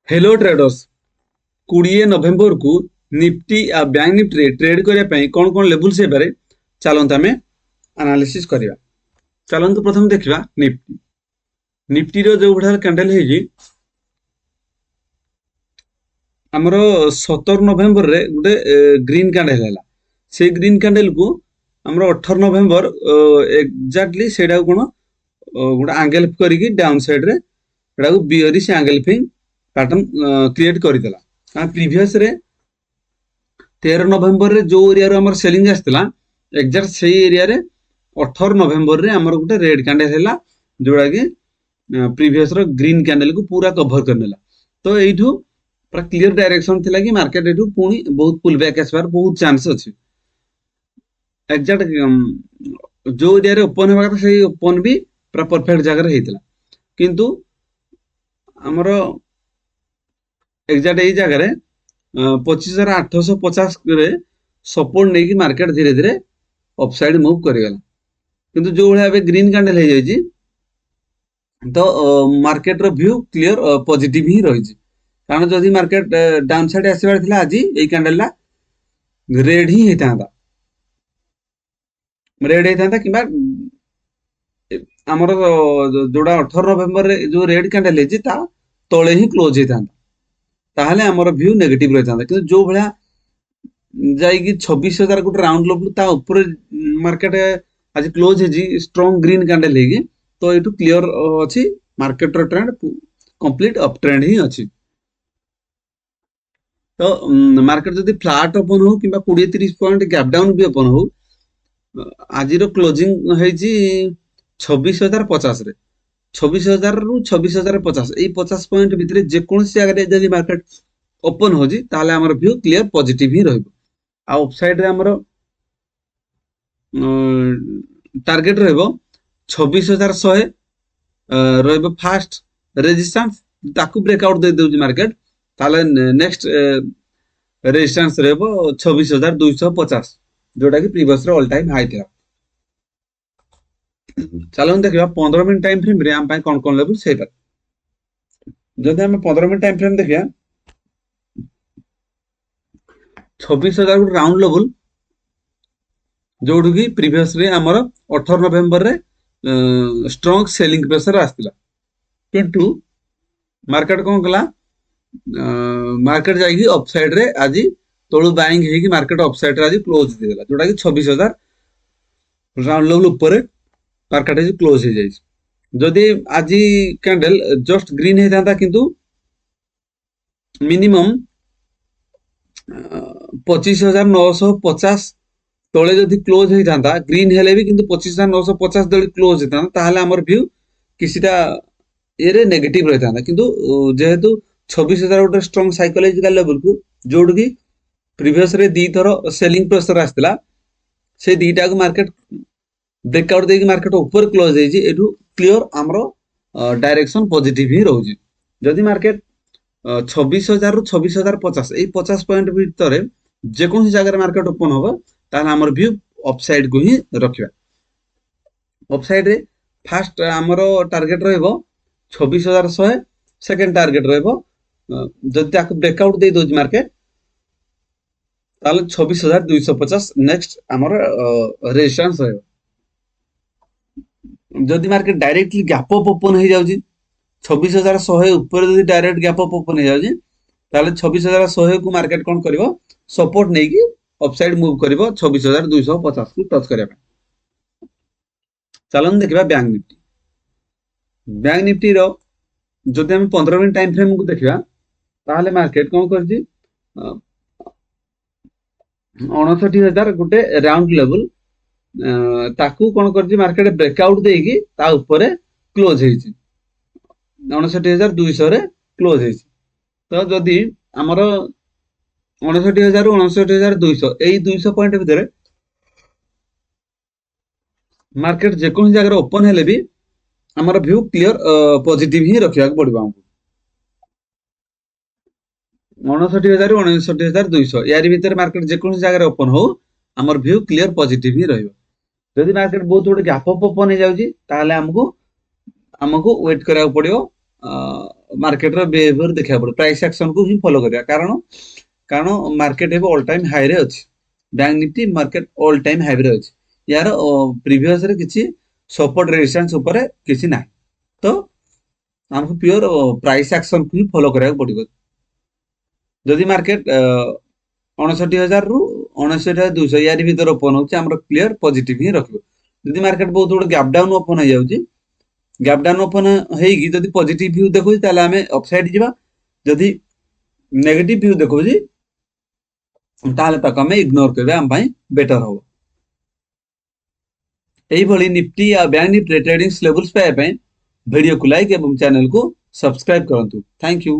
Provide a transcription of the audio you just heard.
Hello traders 20 नवेम्बर को Nifty आ bank Nifty रे trade करने कौन कौन लेवल से पारे चलते आम एनालिसिस करवा। चलते प्रथम देखा निफ्टी निफ्टी रो जो भाया कैंडल है आमर 17 नवेम्बर रे गोटे ग्रीन कैंडल है से ग्रीन कैंडल को आमर 18 नवेम्बर एक्जाक्टली से कौन गोटे आंगेल करके डाउन साइड रे बियरिश आंगेल पैटर्न क्रिएट करदेला। कारण प्रीवियस रे 13 नवेम्बर रे जो एरिया रो हमर सेलिंग आस्थिला एक्जाक्ट से एरिया रे 18 नवेम्बर रे हमर गोटे रेड कैंडल हैला जोड़ा कि प्रीवियस रो ग्रीन कैंडल को पूरा कवर करनेला। तो एठू पूरा क्लियर डायरेक्शन थिला कि मार्केट एठू पुनी बहुत पुल बैक आसबार बहुत चांस अछि। एक्जाक्ट जो एरिया रे ओपन हेबा କଥା सेही ओपन भी पूरा परफेक्ट जगह रे हेतिला किंतु हमर एक्जाक्ट यही जगह 25,850 रे सपोर्ट नहीं कि मार्केट धीरे धीरे अपसाइड मूव करेगा किंतु जो भाई ग्रीन कैंडल हो जाए तो मार्केट रो व्यू क्लियर पॉजिटिव ही रही। कारण जदि मार्केट डाउन साइड आसबार थिला आज ये कैंडल ला रेड ही होता रेड होता कि आमर जोड़ा 18 नवेम्बर रे जो रेड कैंडल है तले ही क्लोज होता ताहले आमर व्यू नेगेटिव रही था कि जो भाया जाइए 26,000 गोटे राउंड लेवल ता ऊपर मार्केट आज क्लोज है स्ट्रॉन्ग ग्रीन कैंडल है तो ये क्लियर अच्छी मार्केट रो ट्रेंड कंप्लीट अप ट्रेंड ही अच्छी। तो मार्केट जब फ्लैट ओपन हो कि 20-30 पॉइंट गैप डाउन भी ओपन हो आज क्लोजिंग है 26,050 रे 26,000 रु 26,050 यही 50 पॉइंट भितर जेकोसी जगह जब मार्केट ओपन हो व्यू क्लियर पॉजिटिव ही रपसाइड टार्गेट र 26,100 फास्ट रेजिस्टेंस ताकू ब्रेकआउट दे दउची मार्केट ताले नेक्स्ट रेजिस्टेंस 26,250 जोटा कि प्रीवियस ऑल टाइम हाई था। चलो देखा 15 मिनट टाइम फ्रेम रे आम कौन कौन लेवल से जब हम 15 मिनट टाइम फ्रेम देखिया 26,000 गोटे राउंड लेवल जो कि प्रीवियस रे हमर 18 नवेम्बर रे स्ट्रॉन्ग सेलिंग प्रेशर आस्तिला किंतु मार्केट कौन कला मार्केट जाइए अपसाइड रे आज तळु बाइंग है कि मार्केट अपसाइड रे आज क्लोज दे देला जोटा कि 26,000 राउंड लेवल ऊपर मार्केट आज क्लोज हो जाए। जदि आज कैंडल जस्ट ग्रीन होता किंतु मिनिमम 25,950 तले जदि क्लोज होता ग्रीन हेले भी किंतु 25,950 तले क्लोज होता ताहले हमर व्यू किसीटा ये नेगेटिव रही था किंतु जेहेतु 26,000 गोटे स्ट्रॉन्ग साइकोलॉजिकल लेवल को जोड़ कि प्रीवियस रे दी थर सेलिंग प्रेशर आस्तिला से दीटा को मार्केट ब्रेकआउट देकी मार्केट ऊपर क्लोज है एठू क्लियर आमर डायरेक्शन पॉजिटिव ही रोजी। जदि मार्केट 26,000 रु 26,050 यही 50 पॉइंट भितर जेकोसी जगह मार्केट ओपन होबो ताहले हमर व्यू अपसाइड को ही रखिबा। अपसाइड रे फास्ट आमर टार्गेट रहइबो 26,100 सेकंड टार्गेट रहइबो जदि ताको ब्रेकआउट दे दोज मार्केट ताहले 26,250 नेक्स्ट आमर रेजिस्टेंस रहइबो। जदि market directly gap up open हो जाउची 26,100 ऊपर जदि डायरेक्ट गैप अप ओपन हो जाउची ताहले 26,100 को मार्केट कोन करबो सपोर्ट नै कि अपसाइड मूव करबो 26,250 को टच करबा। चलन देखिबा बैंक निफ्टी रो जदि हम 15 मिनट टाइम फ्रेम को देखिबा ताहले मार्केट कोन करजी 59,000 गोटे राउंड लेवल ताकू कौन कर मार्केट ब्रेकआउट देगी ता ऊपर क्लोज है 59,200 रे क्लोज है। तो जदि आमर 59,000 59,200 यही 200 पॉइंट भितर मार्केट जेकोसी जगह ओपन हेले भी आमर व्यू क्लियर पॉजिटिव ही रखा पड़ो हमको 59,000 59,200 यार भीतर मार्केट जेकोसी जगह ओपन हो आमर व्यू क्लियर पॉजिटिव ही रहिबो। जदि मार्केट बहुत गोटे गैप अप ओपन हो जाउची ताहले हमको वेट करा पड़ियो मार्केट रो बिहेवियर देखा पड़े प्राइस एक्शन को ही फॉलो करिया कारण कारण मार्केट एबे ऑल टाइम हाई रे अछि bank Nifty market all time high रे अछि यार प्रीवियस रे किछि सपोर्ट रेजिस्टेंस ऊपर किछि नाही तो हमको प्योर प्राइस एक्शन को ही फॉलो करिया पड़िबो जदि मार्केट 69000 रु 69200 यारी भीतर ओपन होछि हमर क्लियर पॉजिटिव ही रखिबो जदि मार्केट बहुत बड़ गैप डाउन ओपन हो जाउछि गैप डाउन ओपन हेगी जदि पॉजिटिव व्यू देखो ताले हमें अपसाइड जिबा जदि नेगेटिव व्यू देखो जी ताले तक हमें इग्नोर करबे हम भाई बेटर हो एही भली निफ्टी या बैंक निफ्टी ट्रेडिंग लेवल्स पे वीडियो को लाइक एवं चैनल को सब्सक्राइब करंतु थैंक यू।